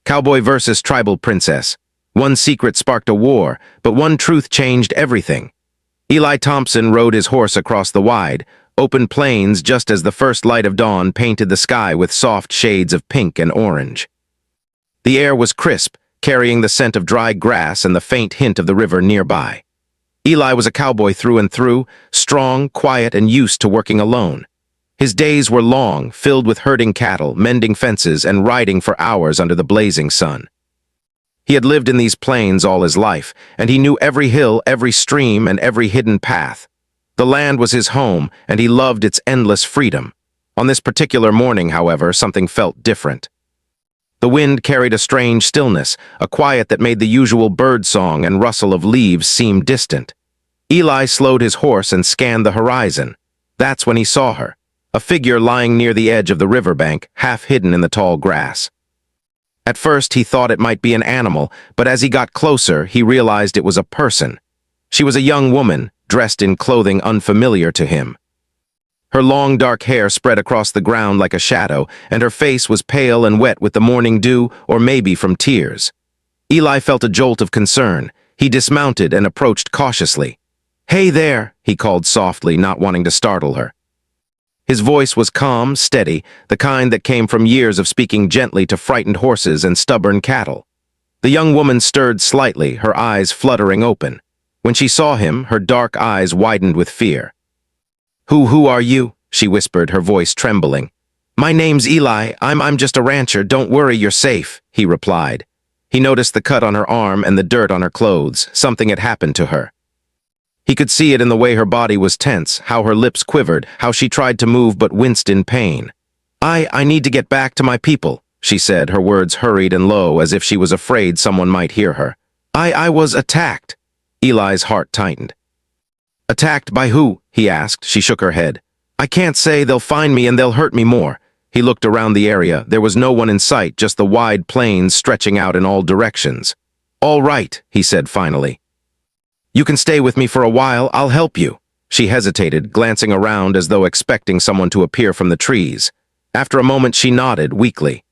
Cowboy versus tribal princess. One secret sparked a war, but one truth changed everything. Eli Thompson rode his horse across the wide, open plains just as the first light of dawn painted the sky with soft shades of pink and orange. The air was crisp, carrying the scent of dry grass and the faint hint of the river nearby. Eli was a cowboy through and through, strong, quiet, and used to working alone. His days were long, filled with herding cattle, mending fences, and riding for hours under the blazing sun. He had lived in these plains all his life, and he knew every hill, every stream, and every hidden path. The land was his home, and he loved its endless freedom. On this particular morning, however, something felt different. The wind carried a strange stillness, a quiet that made the usual bird song and rustle of leaves seem distant. Eli slowed his horse and scanned the horizon. That's when he saw her, a figure lying near the edge of the riverbank, half hidden in the tall grass. At first, he thought it might be an animal, but as he got closer, he realized it was a person. She was a young woman, dressed in clothing unfamiliar to him. Her long dark hair spread across the ground like a shadow, and her face was pale and wet with the morning dew, or maybe from tears. Eli felt a jolt of concern. He dismounted and approached cautiously. "Hey there," he called softly, not wanting to startle her. His voice was calm, steady, the kind that came from years of speaking gently to frightened horses and stubborn cattle. The young woman stirred slightly, her eyes fluttering open. When she saw him, her dark eyes widened with fear. Who are you?" she whispered, her voice trembling. "My name's Eli. I'm just a rancher. Don't worry, you're safe," he replied. He noticed the cut on her arm and the dirt on her clothes. Something had happened to her. He could see it in the way her body was tense, how her lips quivered, how she tried to move but winced in pain. I need to get back to my people," she said, her words hurried and low as if she was afraid someone might hear her. I was attacked." Eli's heart tightened. "Attacked by who?" he asked. She shook her head. "I can't say. They'll find me and they'll hurt me more." He looked around the area. There was no one in sight, just the wide plains stretching out in all directions. "All right," he said finally. "You can stay with me for a while. I'll help you." She hesitated, glancing around as though expecting someone to appear from the trees. After a moment, she nodded weakly.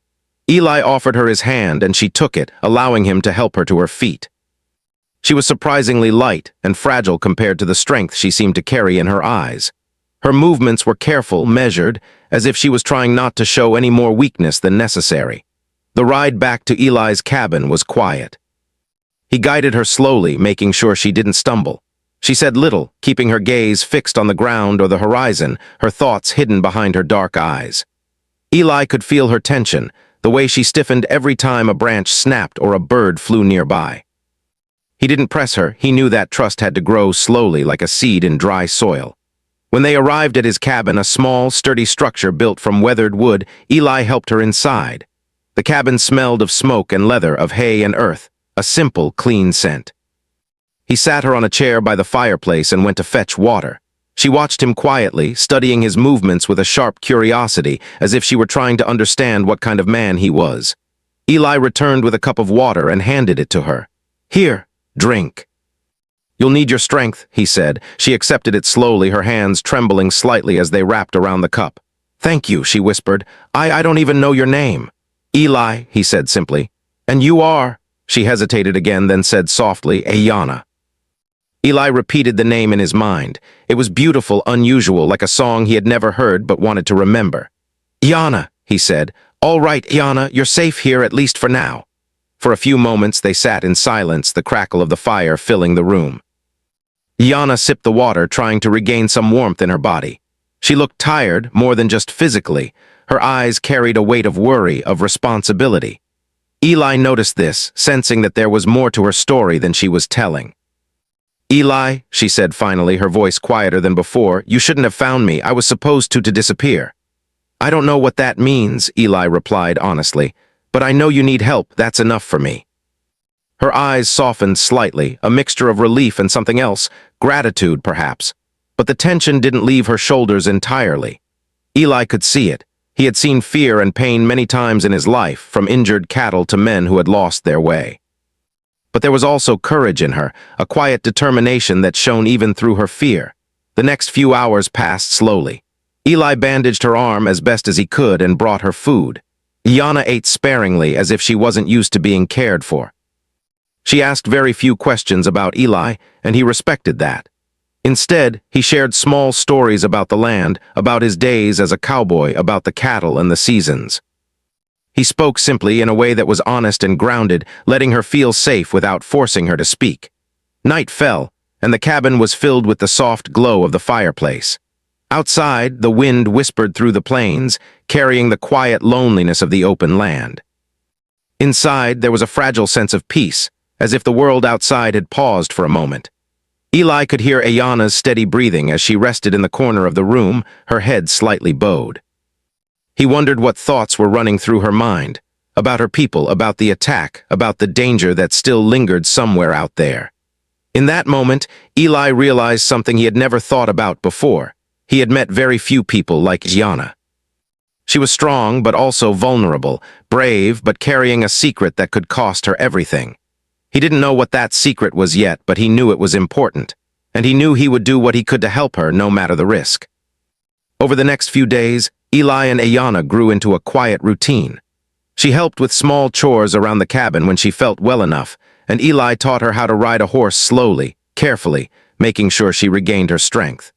Eli offered her his hand, and she took it, allowing him to help her to her feet. She was surprisingly light and fragile compared to the strength she seemed to carry in her eyes. Her movements were careful, measured, as if she was trying not to show any more weakness than necessary. The ride back to Eli's cabin was quiet. He guided her slowly, making sure she didn't stumble. She said little, keeping her gaze fixed on the ground or the horizon, her thoughts hidden behind her dark eyes. Eli could feel her tension, the way she stiffened every time a branch snapped or a bird flew nearby. He didn't press her. He knew that trust had to grow slowly like a seed in dry soil. When they arrived at his cabin, a small, sturdy structure built from weathered wood, Eli helped her inside. The cabin smelled of smoke and leather, of hay and earth, a simple, clean scent. He sat her on a chair by the fireplace and went to fetch water. She watched him quietly, studying his movements with a sharp curiosity, as if she were trying to understand what kind of man he was. Eli returned with a cup of water and handed it to her. "Here, drink." "You'll need your strength," he said. She accepted it slowly, her hands trembling slightly as they wrapped around the cup. "Thank you," she whispered. I don't even know your name." "Eli," he said simply. "And you are?" She hesitated again, then said softly, "Ayana." Eli repeated the name in his mind. It was beautiful, unusual, like a song he had never heard but wanted to remember. "Ayana," he said. "All right, Ayana, you're safe here, at least for now." For a few moments they sat in silence, the crackle of the fire filling the room. Ayana sipped the water, trying to regain some warmth in her body. She looked tired, more than just physically. Her eyes carried a weight of worry, of responsibility. Eli noticed this, sensing that there was more to her story than she was telling. "Eli," she said finally, her voice quieter than before, "you shouldn't have found me. I was supposed to disappear." "I don't know what that means," Eli replied honestly, "but I know you need help. That's enough for me." Her eyes softened slightly, a mixture of relief and something else, gratitude perhaps. But the tension didn't leave her shoulders entirely. Eli could see it. He had seen fear and pain many times in his life, from injured cattle to men who had lost their way. But there was also courage in her, a quiet determination that shone even through her fear. The next few hours passed slowly. Eli bandaged her arm as best as he could and brought her food. Iana ate sparingly as if she wasn't used to being cared for. She asked very few questions about Eli, and he respected that. Instead, he shared small stories about the land, about his days as a cowboy, about the cattle and the seasons. He spoke simply in a way that was honest and grounded, letting her feel safe without forcing her to speak. Night fell, and the cabin was filled with the soft glow of the fireplace. Outside, the wind whispered through the plains, carrying the quiet loneliness of the open land. Inside, there was a fragile sense of peace, as if the world outside had paused for a moment. Eli could hear Ayana's steady breathing as she rested in the corner of the room, her head slightly bowed. He wondered what thoughts were running through her mind, about her people, about the attack, about the danger that still lingered somewhere out there. In that moment, Eli realized something he had never thought about before. He had met very few people like Ayana. She was strong but also vulnerable, brave but carrying a secret that could cost her everything. He didn't know what that secret was yet, but he knew it was important, and he knew he would do what he could to help her, no matter the risk. Over the next few days, Eli and Ayana grew into a quiet routine. She helped with small chores around the cabin when she felt well enough, and Eli taught her how to ride a horse slowly, carefully, making sure she regained her strength.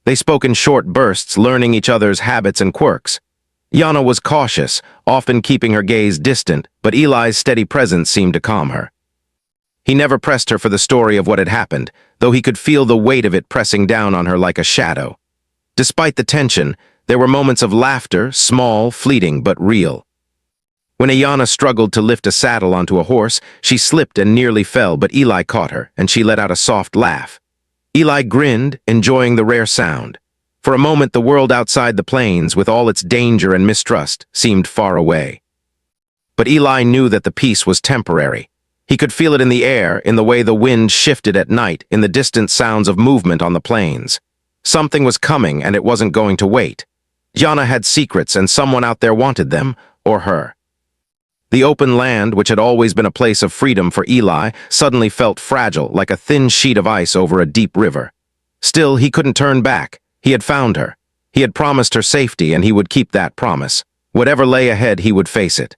They spoke in short bursts, learning each other's habits and quirks. Ayana was cautious, often keeping her gaze distant, but Eli's steady presence seemed to calm her. He never pressed her for the story of what had happened, though he could feel the weight of it pressing down on her like a shadow. Despite the tension, there were moments of laughter, small, fleeting, but real. When Ayana struggled to lift a saddle onto a horse, she slipped and nearly fell, but Eli caught her, and she let out a soft laugh. Eli grinned, enjoying the rare sound. For a moment, the world outside the plains, with all its danger and mistrust, seemed far away. But Eli knew that the peace was temporary. He could feel it in the air, in the way the wind shifted at night, in the distant sounds of movement on the plains. Something was coming, and it wasn't going to wait. Ayana had secrets, and someone out there wanted them, or her. The open land, which had always been a place of freedom for Eli, suddenly felt fragile, like a thin sheet of ice over a deep river. Still, he couldn't turn back. He had found her. He had promised her safety, and he would keep that promise. Whatever lay ahead, he would face it.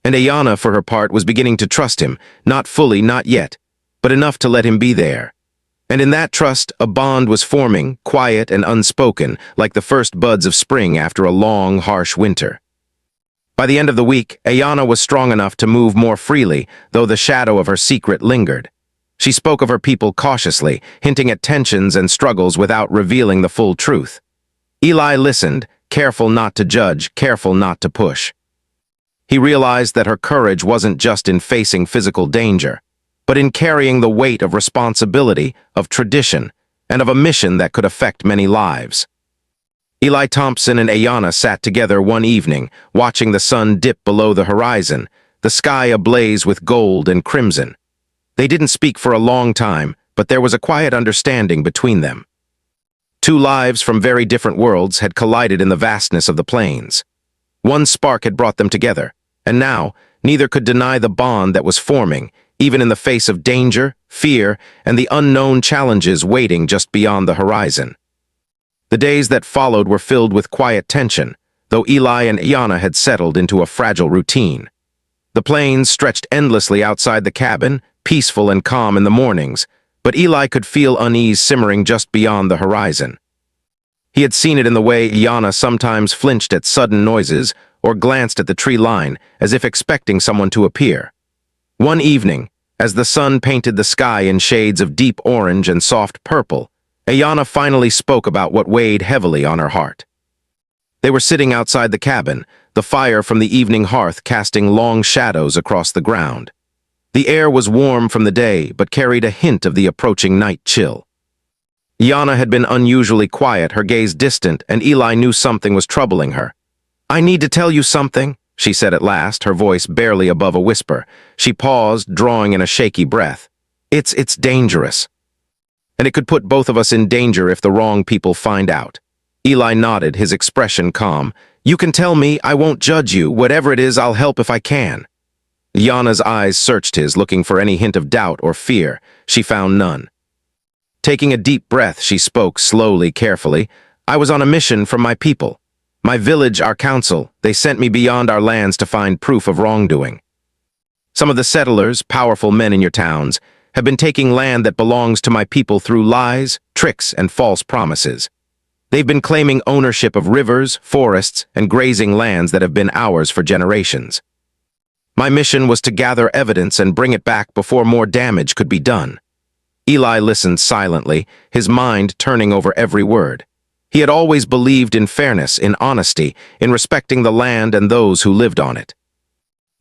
And Ayana, for her part, was beginning to trust him, not fully, not yet, but enough to let him be there. And in that trust, a bond was forming, quiet and unspoken, like the first buds of spring after a long, harsh winter. By the end of the week, Ayana was strong enough to move more freely, though the shadow of her secret lingered. She spoke of her people cautiously, hinting at tensions and struggles without revealing the full truth. Eli listened, careful not to judge, careful not to push. He realized that her courage wasn't just in facing physical danger, but in carrying the weight of responsibility, of tradition, and of a mission that could affect many lives. Eli Thompson and Ayana sat together one evening, watching the sun dip below the horizon, the sky ablaze with gold and crimson. They didn't speak for a long time, but there was a quiet understanding between them. Two lives from very different worlds had collided in the vastness of the plains. One spark had brought them together, and now neither could deny the bond that was forming, even in the face of danger, fear, and the unknown challenges waiting just beyond the horizon. The days that followed were filled with quiet tension, though Eli and Ayana had settled into a fragile routine. The plains stretched endlessly outside the cabin, peaceful and calm in the mornings, but Eli could feel unease simmering just beyond the horizon. He had seen it in the way Ayana sometimes flinched at sudden noises or glanced at the tree line as if expecting someone to appear. One evening, as the sun painted the sky in shades of deep orange and soft purple, Ayana finally spoke about what weighed heavily on her heart. They were sitting outside the cabin, the fire from the evening hearth casting long shadows across the ground. The air was warm from the day, but carried a hint of the approaching night chill. Ayana had been unusually quiet, her gaze distant, and Eli knew something was troubling her. "I need to tell you something," she said at last, her voice barely above a whisper. She paused, drawing in a shaky breath. It's dangerous. And it could put both of us in danger if the wrong people find out." Eli nodded, his expression calm. "You can tell me, I won't judge you. Whatever it is, I'll help if I can." Ayana's eyes searched his, looking for any hint of doubt or fear. She found none. Taking a deep breath, she spoke slowly, carefully. "I was on a mission from my people. My village, our council, they sent me beyond our lands to find proof of wrongdoing. Some of the settlers, powerful men in your towns, have been taking land that belongs to my people through lies, tricks, and false promises. They've been claiming ownership of rivers, forests, and grazing lands that have been ours for generations. My mission was to gather evidence and bring it back before more damage could be done. Eli listened silently, his mind turning over every word. He had always believed in fairness, in honesty, in respecting the land and those who lived on it.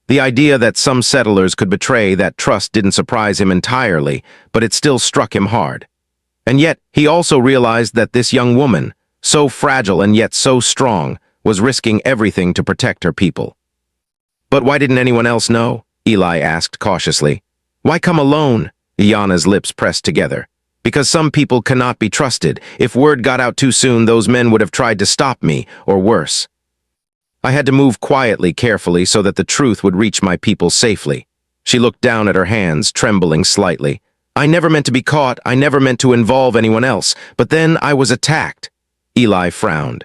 The idea that some settlers could betray that trust didn't surprise him entirely, but it still struck him hard. And yet, he also realized that this young woman, so fragile and yet so strong, was risking everything to protect her people. But why didn't anyone else know? Eli asked cautiously. Why come alone? Iana's lips pressed together. Because some people cannot be trusted. If word got out too soon, those men would have tried to stop me, or worse. I had to move quietly, carefully, so that the truth would reach my people safely. She looked down at her hands, trembling slightly. I never meant to be caught, I never meant to involve anyone else, but then I was attacked. Eli frowned.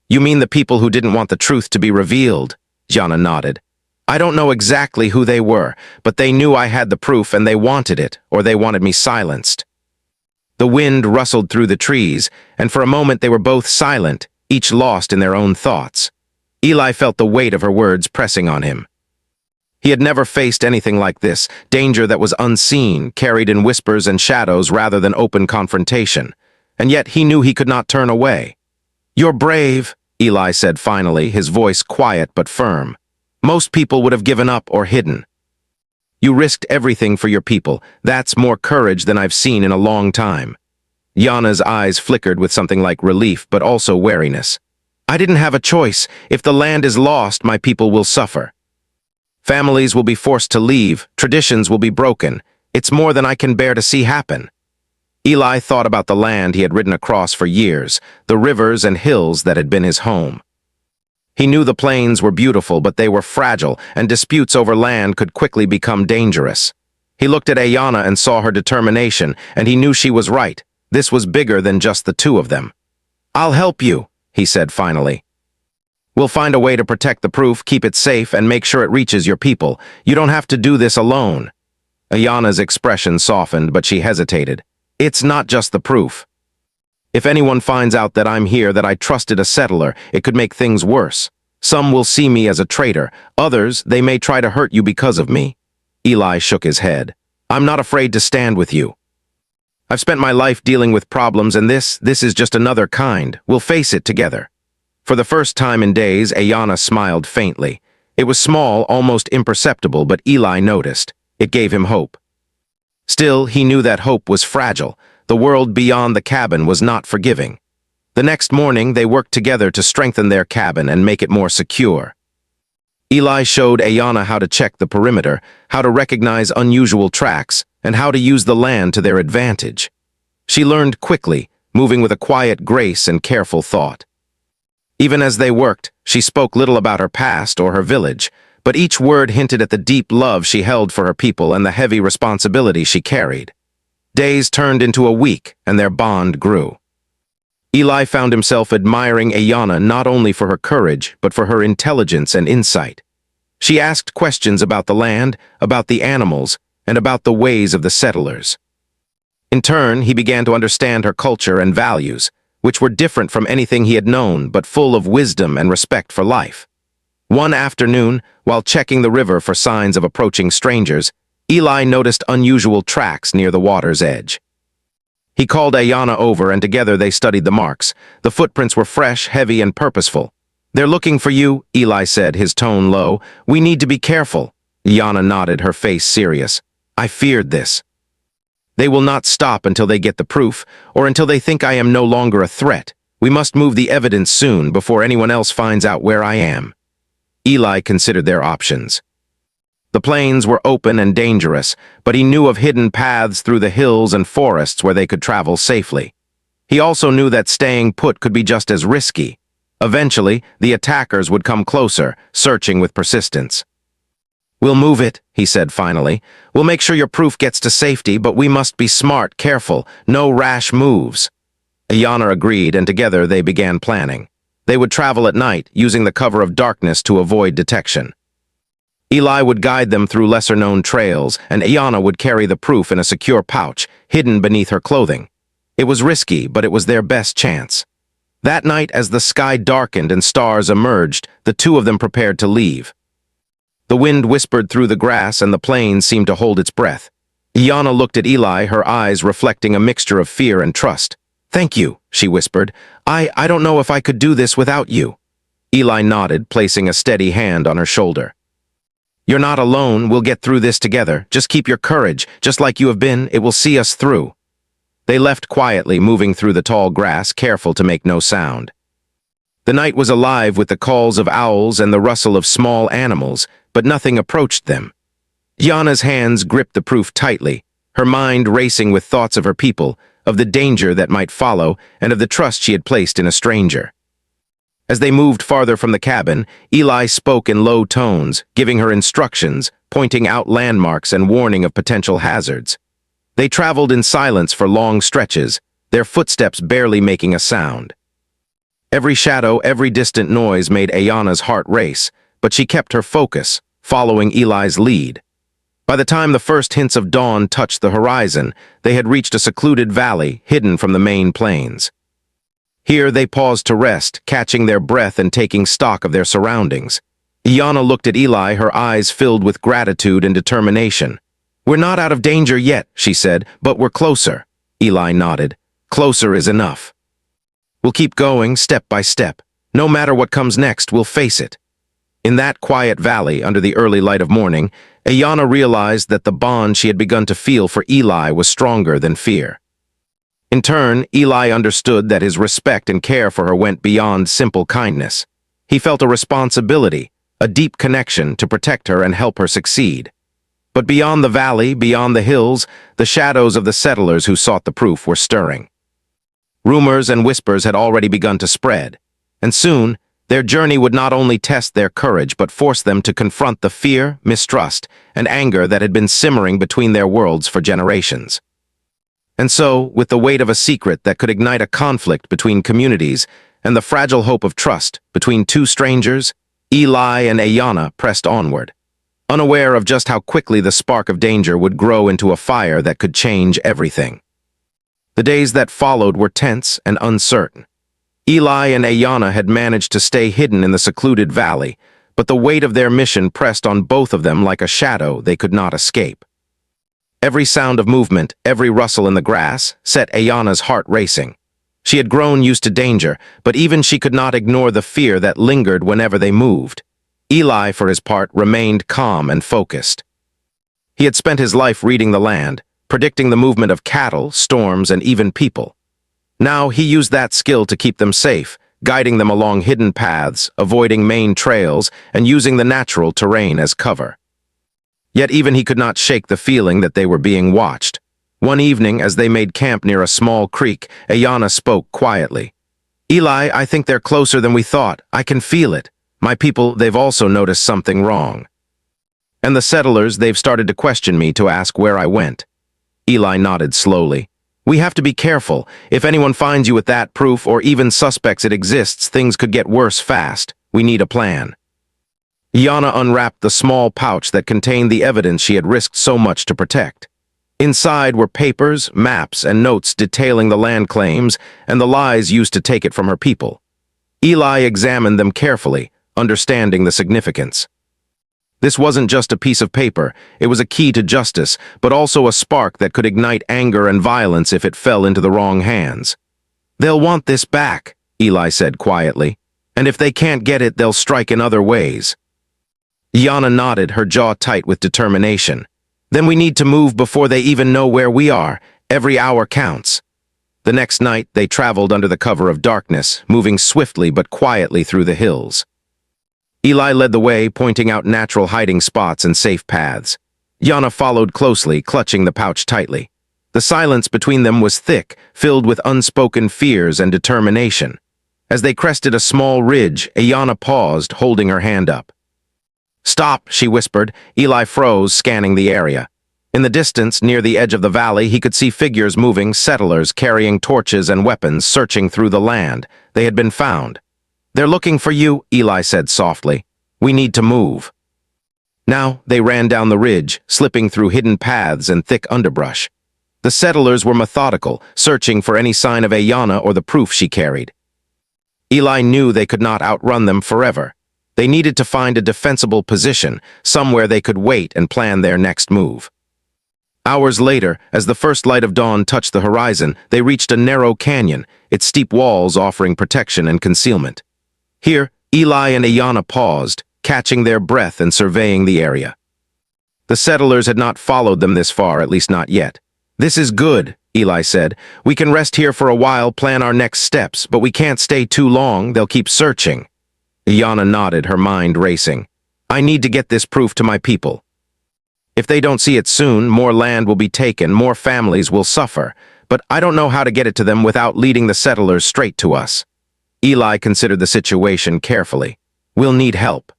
You mean the people who didn't want the truth to be revealed? Iana nodded. I don't know exactly who they were, but they knew I had the proof and they wanted it, or they wanted me silenced. The wind rustled through the trees, and for a moment they were both silent, each lost in their own thoughts. Eli felt the weight of her words pressing on him. He had never faced anything like this, danger that was unseen, carried in whispers and shadows rather than open confrontation. And yet he knew he could not turn away. You're brave, Eli said finally, his voice quiet but firm. Most people would have given up or hidden. You risked everything for your people. That's more courage than I've seen in a long time. Iana's eyes flickered with something like relief but also wariness. I didn't have a choice. If the land is lost, my people will suffer. Families will be forced to leave, traditions will be broken. It's more than I can bear to see happen. Eli thought about the land he had ridden across for years, the rivers and hills that had been his home. He knew the plains were beautiful, but they were fragile, and disputes over land could quickly become dangerous. He looked at Iana and saw her determination, and he knew she was right. This was bigger than just the two of them. I'll help you, he said finally. We'll find a way to protect the proof, keep it safe, and make sure it reaches your people. You don't have to do this alone. Iana's expression softened, but she hesitated. It's not just the proof. If anyone finds out that I'm here, that I trusted a settler, it could make things worse. Some will see me as a traitor. Others, they may try to hurt you because of me. Eli shook his head. I'm not afraid to stand with you. I've spent my life dealing with problems, and this is just another kind. We'll face it together. For the first time in days, Iana smiled faintly. It was small, almost imperceptible, but Eli noticed. It gave him hope. Still, he knew that hope was fragile. The world beyond the cabin was not forgiving. The next morning, they worked together to strengthen their cabin and make it more secure. Eli showed Iana how to check the perimeter, how to recognize unusual tracks, and how to use the land to their advantage. She learned quickly, moving with a quiet grace and careful thought. Even as they worked, she spoke little about her past or her village, but each word hinted at the deep love she held for her people and the heavy responsibility she carried. Days turned into a week, and their bond grew. Eli found himself admiring Iana not only for her courage, but for her intelligence and insight. She asked questions about the land, about the animals, and about the ways of the settlers. In turn, he began to understand her culture and values, which were different from anything he had known, but full of wisdom and respect for life. One afternoon, while checking the river for signs of approaching strangers, Eli noticed unusual tracks near the water's edge. He called Iana over, and together they studied the marks. The footprints were fresh, heavy, and purposeful. They're looking for you, Eli said, his tone low. We need to be careful. Iana nodded, her face serious. I feared this. They will not stop until they get the proof, or until they think I am no longer a threat. We must move the evidence soon, before anyone else finds out where I am. Eli considered their options. The plains were open and dangerous, but he knew of hidden paths through the hills and forests where they could travel safely. He also knew that staying put could be just as risky. Eventually, the attackers would come closer, searching with persistence. We'll move it, he said finally. We'll make sure your proof gets to safety, but we must be smart, careful, no rash moves. Iana agreed, and together they began planning. They would travel at night, using the cover of darkness to avoid detection. Eli would guide them through lesser-known trails, and Ayanna would carry the proof in a secure pouch, hidden beneath her clothing. It was risky, but it was their best chance. That night, as the sky darkened and stars emerged, the two of them prepared to leave. The wind whispered through the grass, and the plain seemed to hold its breath. Ayanna looked at Eli, her eyes reflecting a mixture of fear and trust. "Thank you," she whispered. I don't know if I could do this without you." Eli nodded, placing a steady hand on her shoulder. "You're not alone. We'll get through this together. Just keep your courage. Just like you have been, it will see us through." They left quietly, moving through the tall grass, careful to make no sound. The night was alive with the calls of owls and the rustle of small animals, but nothing approached them. Ayanna's hands gripped the proof tightly, her mind racing with thoughts of her people, of the danger that might follow, and of the trust she had placed in a stranger. As they moved farther from the cabin, Eli spoke in low tones, giving her instructions, pointing out landmarks and warning of potential hazards. They traveled in silence for long stretches, their footsteps barely making a sound. Every shadow, every distant noise made Ayanna's heart race, but she kept her focus, following Eli's lead. By the time the first hints of dawn touched the horizon, they had reached a secluded valley hidden from the main plains. Here they paused to rest, catching their breath and taking stock of their surroundings. Ayanna looked at Eli, her eyes filled with gratitude and determination. "We're not out of danger yet," she said, "but we're closer." Eli nodded. "Closer is enough. We'll keep going, step by step. No matter what comes next, we'll face it." In that quiet valley, under the early light of morning, Ayanna realized that the bond she had begun to feel for Eli was stronger than fear. In turn, Eli understood that his respect and care for her went beyond simple kindness. He felt a responsibility, a deep connection to protect her and help her succeed. But beyond the valley, beyond the hills, the shadows of the settlers who sought the proof were stirring. Rumors and whispers had already begun to spread, and soon, their journey would not only test their courage but force them to confront the fear, mistrust, and anger that had been simmering between their worlds for generations. And so, with the weight of a secret that could ignite a conflict between communities and the fragile hope of trust between two strangers, Eli and Ayanna pressed onward, unaware of just how quickly the spark of danger would grow into a fire that could change everything. The days that followed were tense and uncertain. Eli and Ayanna had managed to stay hidden in the secluded valley, but the weight of their mission pressed on both of them like a shadow they could not escape. Every sound of movement, every rustle in the grass, set Ayanna's heart racing. She had grown used to danger, but even she could not ignore the fear that lingered whenever they moved. Eli, for his part, remained calm and focused. He had spent his life reading the land, predicting the movement of cattle, storms, and even people. Now he used that skill to keep them safe, guiding them along hidden paths, avoiding main trails, and using the natural terrain as cover. Yet even he could not shake the feeling that they were being watched. One evening, as they made camp near a small creek, Ayanna spoke quietly. "Eli, I think they're closer than we thought. I can feel it. My people, they've also noticed something wrong. And the settlers, they've started to question me, to ask where I went." Eli nodded slowly. "We have to be careful. If anyone finds you with that proof, or even suspects it exists, things could get worse fast. We need a plan." Ayanna unwrapped the small pouch that contained the evidence she had risked so much to protect. Inside were papers, maps, and notes detailing the land claims and the lies used to take it from her people. Eli examined them carefully, understanding the significance. This wasn't just a piece of paper, it was a key to justice, but also a spark that could ignite anger and violence if it fell into the wrong hands. "They'll want this back," Eli said quietly, "and if they can't get it, they'll strike in other ways." Ayanna nodded, her jaw tight with determination. "Then we need to move before they even know where we are. Every hour counts." The next night, they traveled under the cover of darkness, moving swiftly but quietly through the hills. Eli led the way, pointing out natural hiding spots and safe paths. Ayanna followed closely, clutching the pouch tightly. The silence between them was thick, filled with unspoken fears and determination. As they crested a small ridge, Ayanna paused, holding her hand up. "Stop," she whispered. Eli froze, scanning the area. In the distance, near the edge of the valley, he could see figures moving, settlers carrying torches and weapons, searching through the land. They had been found. "They're looking for you," Eli said softly. "We need to move." Now they ran down the ridge, slipping through hidden paths and thick underbrush. The settlers were methodical, searching for any sign of Ayanna or the proof she carried. Eli knew they could not outrun them forever. They needed to find a defensible position, somewhere they could wait and plan their next move. Hours later, as the first light of dawn touched the horizon, they reached a narrow canyon, its steep walls offering protection and concealment. Here, Eli and Ayanna paused, catching their breath and surveying the area. The settlers had not followed them this far, at least not yet. "This is good," Eli said. "We can rest here for a while, plan our next steps, but we can't stay too long, they'll keep searching." Ayanna nodded, her mind racing. "I need to get this proof to my people. If they don't see it soon, more land will be taken, more families will suffer, but I don't know how to get it to them without leading the settlers straight to us." Eli considered the situation carefully. "We'll need help.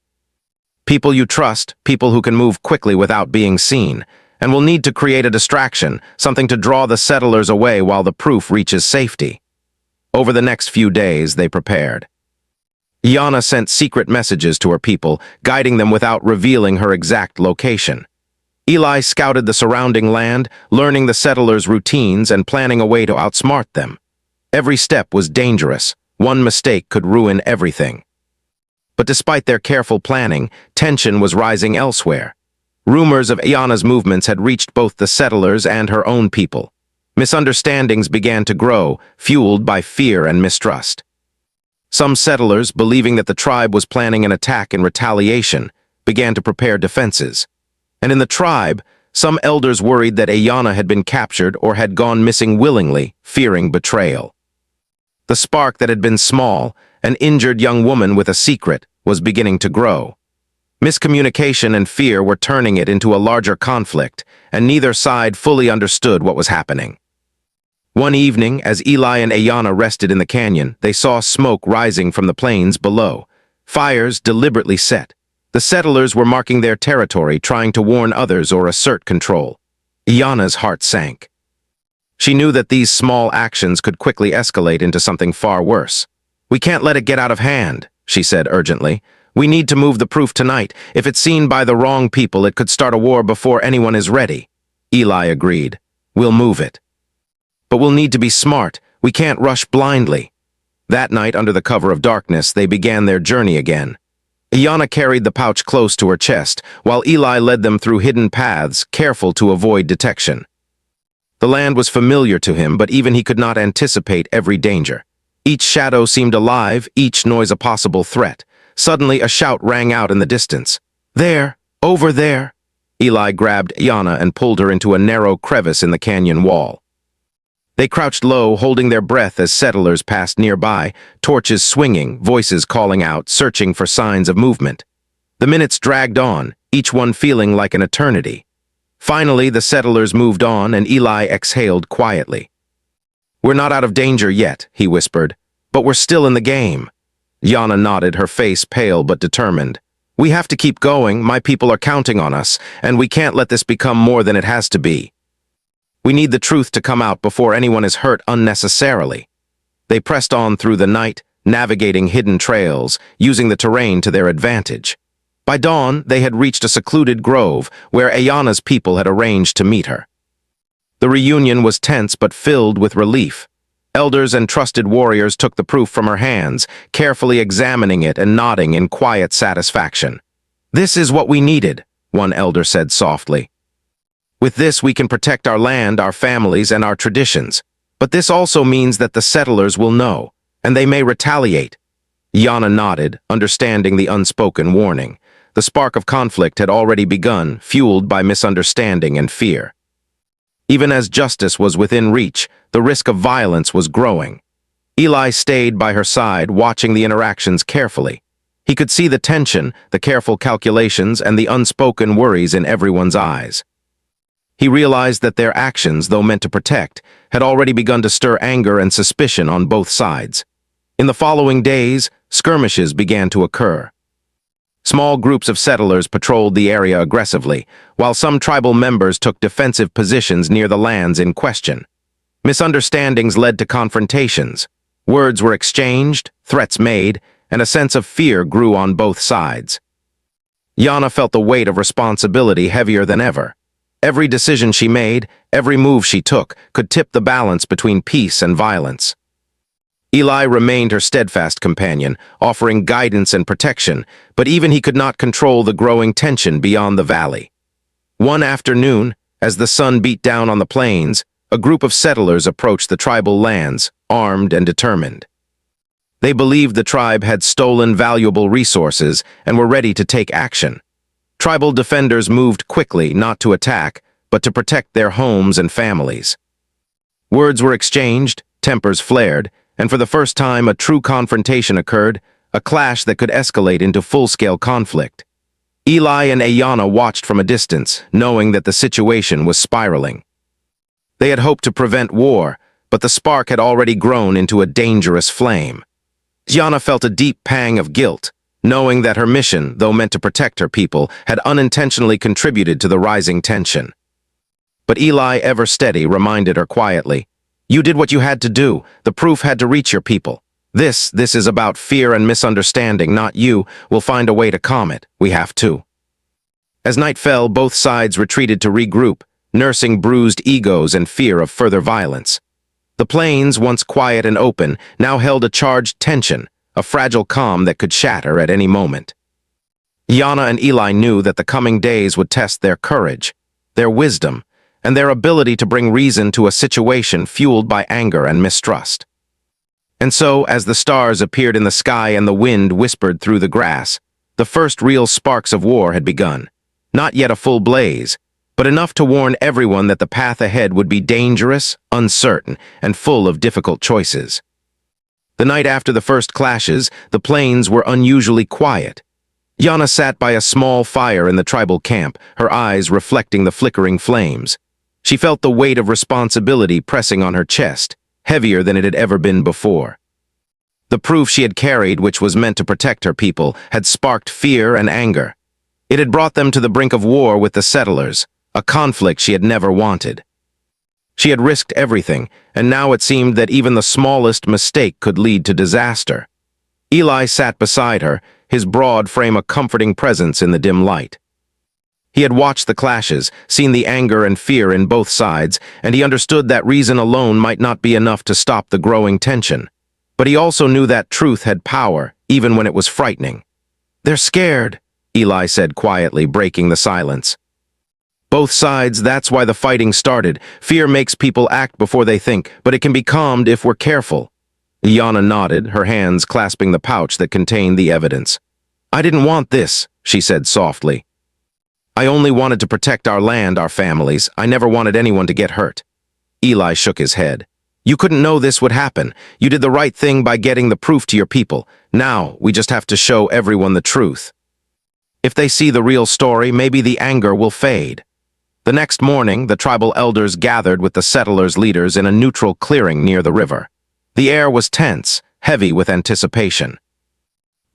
People you trust, people who can move quickly without being seen, and we'll need to create a distraction, something to draw the settlers away while the proof reaches safety." Over the next few days, they prepared. Ayanna sent secret messages to her people, guiding them without revealing her exact location. Eli scouted the surrounding land, learning the settlers' routines and planning a way to outsmart them. Every step was dangerous. One mistake could ruin everything. But despite their careful planning, tension was rising elsewhere. Rumors of Ayanna's movements had reached both the settlers and her own people. Misunderstandings began to grow, fueled by fear and mistrust. Some settlers, believing that the tribe was planning an attack in retaliation, began to prepare defenses. And in the tribe, some elders worried that Ayanna had been captured or had gone missing willingly, fearing betrayal. The spark that had been small, an injured young woman with a secret, was beginning to grow. Miscommunication and fear were turning it into a larger conflict, and neither side fully understood what was happening. One evening, as Eli and Ayanna rested in the canyon, they saw smoke rising from the plains below. Fires deliberately set. The settlers were marking their territory, trying to warn others or assert control. Ayanna's heart sank. She knew that these small actions could quickly escalate into something far worse. "We can't let it get out of hand," she said urgently. "We need to move the proof tonight. If it's seen by the wrong people, it could start a war before anyone is ready." Eli agreed. "We'll move it. But we'll need to be smart. We can't rush blindly." That night, under the cover of darkness, they began their journey again. Ayanna carried the pouch close to her chest, while Eli led them through hidden paths, careful to avoid detection. The land was familiar to him, but even he could not anticipate every danger. Each shadow seemed alive, each noise a possible threat. Suddenly, a shout rang out in the distance. "There! Over there!" Eli grabbed Ayanna and pulled her into a narrow crevice in the canyon wall. They crouched low, holding their breath as settlers passed nearby, torches swinging, voices calling out, searching for signs of movement. The minutes dragged on, each one feeling like an eternity. Finally, the settlers moved on, and Eli exhaled quietly. "We're not out of danger yet," he whispered, "but we're still in the game." Ayanna nodded, her face pale but determined. "We have to keep going, my people are counting on us, and we can't let this become more than it has to be. We need the truth to come out before anyone is hurt unnecessarily." They pressed on through the night, navigating hidden trails, using the terrain to their advantage. By dawn, they had reached a secluded grove where Ayanna's people had arranged to meet her. The reunion was tense but filled with relief. Elders and trusted warriors took the proof from her hands, carefully examining it and nodding in quiet satisfaction. "This is what we needed," one elder said softly. "With this, we can protect our land, our families, and our traditions. But this also means that the settlers will know, and they may retaliate." Ayanna nodded, understanding the unspoken warning. The spark of conflict had already begun, fueled by misunderstanding and fear. Even as justice was within reach, the risk of violence was growing. Eli stayed by her side, watching the interactions carefully. He could see the tension, the careful calculations, and the unspoken worries in everyone's eyes. He realized that their actions, though meant to protect, had already begun to stir anger and suspicion on both sides. In the following days, skirmishes began to occur. Small groups of settlers patrolled the area aggressively, while some tribal members took defensive positions near the lands in question. Misunderstandings led to confrontations. Words were exchanged, threats made, and a sense of fear grew on both sides. Yana felt the weight of responsibility heavier than ever. Every decision she made, every move she took, could tip the balance between peace and violence. Eli remained her steadfast companion, offering guidance and protection, but even he could not control the growing tension beyond the valley. One afternoon, as the sun beat down on the plains, a group of settlers approached the tribal lands, armed and determined. They believed the tribe had stolen valuable resources and were ready to take action. Tribal defenders moved quickly, not to attack, but to protect their homes and families. Words were exchanged, tempers flared, and for the first time a true confrontation occurred, a clash that could escalate into full-scale conflict. Eli and Ayana watched from a distance, knowing that the situation was spiraling. They had hoped to prevent war, but the spark had already grown into a dangerous flame. Ayana felt a deep pang of guilt, knowing that her mission, though meant to protect her people, had unintentionally contributed to the rising tension. But Eli, ever steady, reminded her quietly, "You did what you had to do. The proof had to reach your people. This is about fear and misunderstanding, not you. We'll find a way to calm it. We have to." As night fell, both sides retreated to regroup, nursing bruised egos and fear of further violence. The plains, once quiet and open, now held a charged tension, a fragile calm that could shatter at any moment. Yana and Eli knew that the coming days would test their courage, their wisdom, and their ability to bring reason to a situation fueled by anger and mistrust. And so, as the stars appeared in the sky and the wind whispered through the grass, the first real sparks of war had begun. Not yet a full blaze, but enough to warn everyone that the path ahead would be dangerous, uncertain, and full of difficult choices. The night after the first clashes, the plains were unusually quiet. Yana sat by a small fire in the tribal camp, her eyes reflecting the flickering flames. She felt the weight of responsibility pressing on her chest, heavier than it had ever been before. The proof she had carried, which was meant to protect her people, had sparked fear and anger. It had brought them to the brink of war with the settlers, a conflict she had never wanted. She had risked everything, and now it seemed that even the smallest mistake could lead to disaster. Eli sat beside her, his broad frame a comforting presence in the dim light. He had watched the clashes, seen the anger and fear in both sides, and he understood that reason alone might not be enough to stop the growing tension. But he also knew that truth had power, even when it was frightening. "They're scared," Eli said quietly, breaking the silence. "Both sides, that's why the fighting started. Fear makes people act before they think, but it can be calmed if we're careful." Yana nodded, her hands clasping the pouch that contained the evidence. "I didn't want this," she said softly. "I only wanted to protect our land, our families. I never wanted anyone to get hurt." Eli shook his head. "You couldn't know this would happen. You did the right thing by getting the proof to your people. Now, we just have to show everyone the truth. If they see the real story, maybe the anger will fade." The next morning, the tribal elders gathered with the settlers' leaders in a neutral clearing near the river. The air was tense, heavy with anticipation.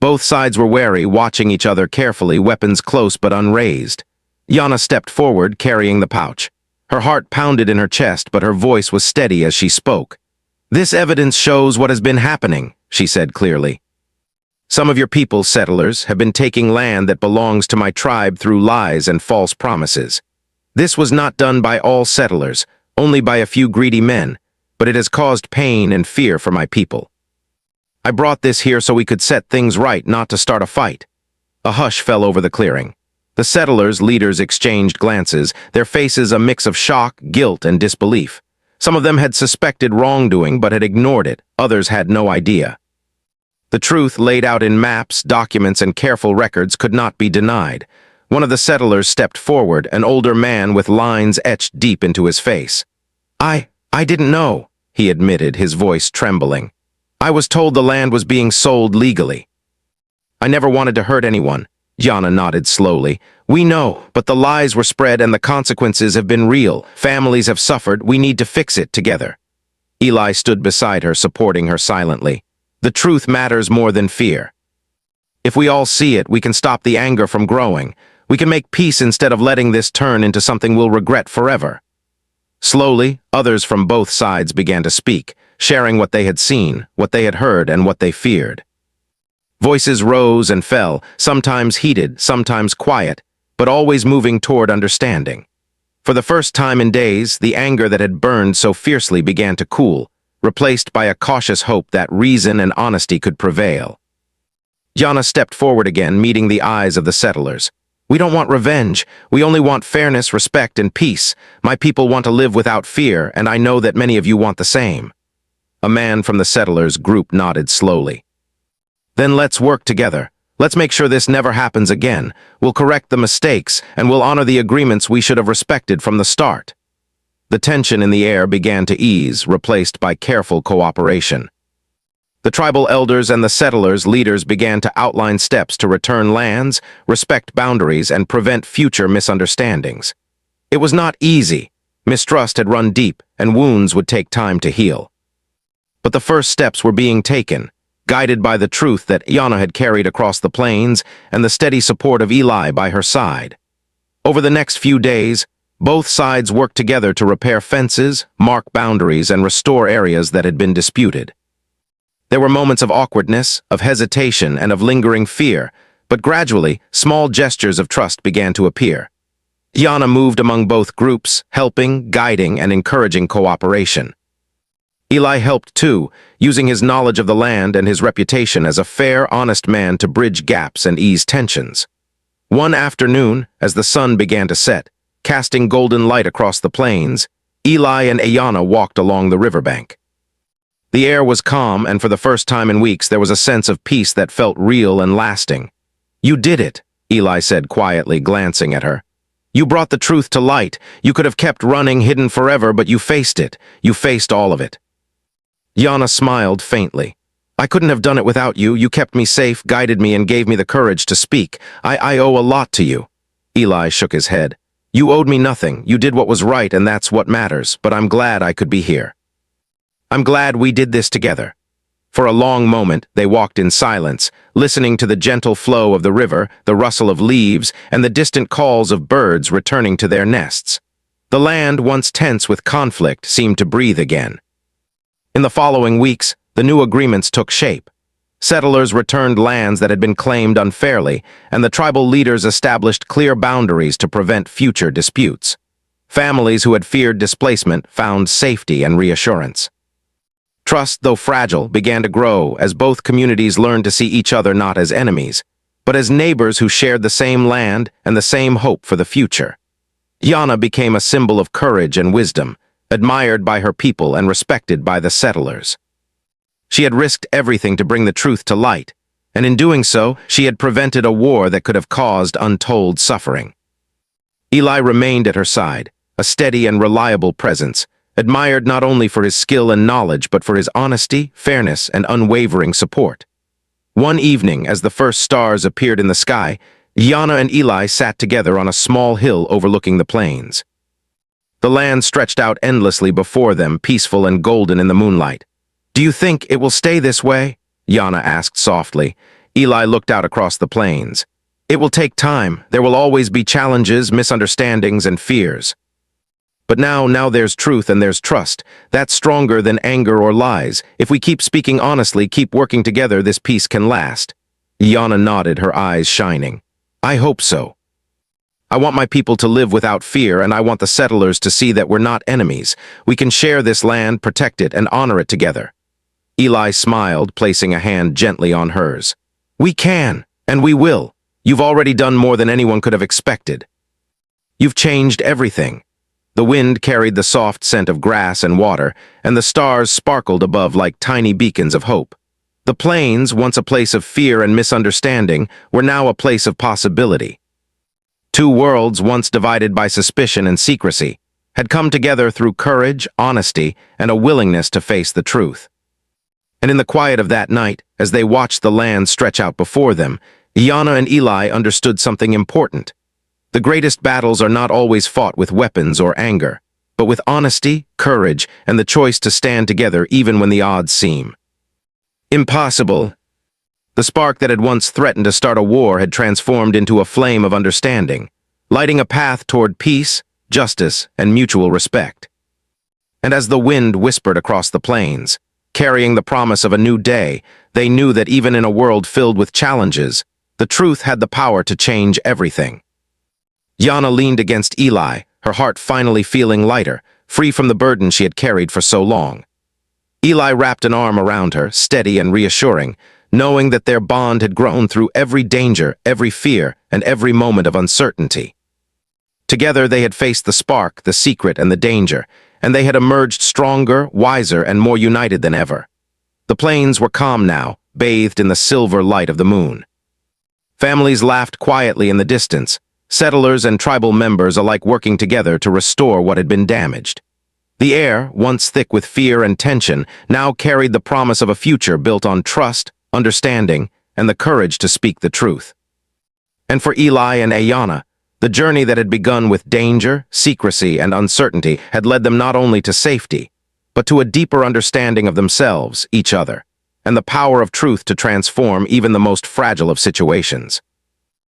Both sides were wary, watching each other carefully, weapons close but unraised. Yana stepped forward, carrying the pouch. Her heart pounded in her chest, but her voice was steady as she spoke. "This evidence shows what has been happening," she said clearly. "Some of your people, settlers, have been taking land that belongs to my tribe through lies and false promises. This was not done by all settlers, only by a few greedy men, but it has caused pain and fear for my people. I brought this here so we could set things right, not to start a fight." A hush fell over the clearing. The settlers' leaders exchanged glances, their faces a mix of shock, guilt, and disbelief. Some of them had suspected wrongdoing but had ignored it, others had no idea. The truth, laid out in maps, documents, and careful records, could not be denied. One of the settlers stepped forward, an older man with lines etched deep into his face. I didn't know," he admitted, his voice trembling. "I was told the land was being sold legally." "I never wanted to hurt anyone," Yana nodded slowly. "We know, but the lies were spread and the consequences have been real. Families have suffered. We need to fix it together." Eli stood beside her, supporting her silently. "The truth matters more than fear. If we all see it, we can stop the anger from growing. We can make peace instead of letting this turn into something we'll regret forever." Slowly, others from both sides began to speak, sharing what they had seen, what they had heard, and what they feared. Voices rose and fell, sometimes heated, sometimes quiet, but always moving toward understanding. For the first time in days, the anger that had burned so fiercely began to cool, replaced by a cautious hope that reason and honesty could prevail. Yana stepped forward again, meeting the eyes of the settlers. "We don't want revenge. We only want fairness, respect, and peace. My people want to live without fear, and I know that many of you want the same." A man from the settlers' group nodded slowly. "Then let's work together. Let's make sure this never happens again. We'll correct the mistakes, and we'll honor the agreements we should have respected from the start." The tension in the air began to ease, replaced by careful cooperation. The tribal elders and the settlers' leaders began to outline steps to return lands, respect boundaries, and prevent future misunderstandings. It was not easy. Mistrust had run deep, and wounds would take time to heal. But the first steps were being taken, guided by the truth that Yana had carried across the plains and the steady support of Eli by her side. Over the next few days, both sides worked together to repair fences, mark boundaries, and restore areas that had been disputed. There were moments of awkwardness, of hesitation, and of lingering fear, but gradually, small gestures of trust began to appear. Yana moved among both groups, helping, guiding, and encouraging cooperation. Eli helped too, using his knowledge of the land and his reputation as a fair, honest man to bridge gaps and ease tensions. One afternoon, as the sun began to set, casting golden light across the plains, Eli and Ayana walked along the riverbank. The air was calm, and for the first time in weeks there was a sense of peace that felt real and lasting. "You did it," Eli said quietly, glancing at her. "You brought the truth to light. You could have kept running, hidden forever, but you faced it. You faced all of it." Yana smiled faintly. "I couldn't have done it without you. You kept me safe, guided me, and gave me the courage to speak. I owe a lot to you." Eli shook his head. "You owed me nothing. You did what was right, and that's what matters, but I'm glad I could be here. I'm glad we did this together." For a long moment, they walked in silence, listening to the gentle flow of the river, the rustle of leaves, and the distant calls of birds returning to their nests. The land, once tense with conflict, seemed to breathe again. In the following weeks, the new agreements took shape. Settlers returned lands that had been claimed unfairly, and the tribal leaders established clear boundaries to prevent future disputes. Families who had feared displacement found safety and reassurance. Trust, though fragile, began to grow as both communities learned to see each other not as enemies, but as neighbors who shared the same land and the same hope for the future. Yana became a symbol of courage and wisdom, admired by her people and respected by the settlers. She had risked everything to bring the truth to light, and in doing so, she had prevented a war that could have caused untold suffering. Eli remained at her side, a steady and reliable presence, admired not only for his skill and knowledge but for his honesty, fairness, and unwavering support. One evening, as the first stars appeared in the sky, Yana and Eli sat together on a small hill overlooking the plains. The land stretched out endlessly before them, peaceful and golden in the moonlight. "Do you think it will stay this way?" Yana asked softly. Eli looked out across the plains. "It will take time. There will always be challenges, misunderstandings, and fears. But now there's truth and there's trust. That's stronger than anger or lies. If we keep speaking honestly, keep working together, this peace can last." Yana nodded, her eyes shining. "I hope so. I want my people to live without fear, and I want the settlers to see that we're not enemies. We can share this land, protect it, and honor it together." Eli smiled, placing a hand gently on hers. "We can, and we will. You've already done more than anyone could have expected. You've changed everything." The wind carried the soft scent of grass and water, and the stars sparkled above like tiny beacons of hope. The plains, once a place of fear and misunderstanding, were now a place of possibility. Two worlds, once divided by suspicion and secrecy, had come together through courage, honesty, and a willingness to face the truth. And in the quiet of that night, as they watched the land stretch out before them, Yana and Eli understood something important. The greatest battles are not always fought with weapons or anger, but with honesty, courage, and the choice to stand together even when the odds seem impossible. The spark that had once threatened to start a war had transformed into a flame of understanding, lighting a path toward peace, justice, and mutual respect. And as the wind whispered across the plains, Carrying the promise of a new day, they knew that even in a world filled with challenges, the truth had the power to change everything. Yana leaned against Eli, her heart finally feeling lighter, free from the burden she had carried for so long. Eli wrapped an arm around her, steady and reassuring, knowing that their bond had grown through every danger, every fear, and every moment of uncertainty. Together they had faced the spark, the secret, and the danger, and they had emerged stronger, wiser, and more united than ever. The plains were calm now, bathed in the silver light of the moon. Families laughed quietly in the distance, settlers and tribal members alike working together to restore what had been damaged. The air, once thick with fear and tension, now carried the promise of a future built on trust, understanding, and the courage to speak the truth. And for Eli and Ayana, the journey that had begun with danger, secrecy, and uncertainty had led them not only to safety, but to a deeper understanding of themselves, each other, and the power of truth to transform even the most fragile of situations.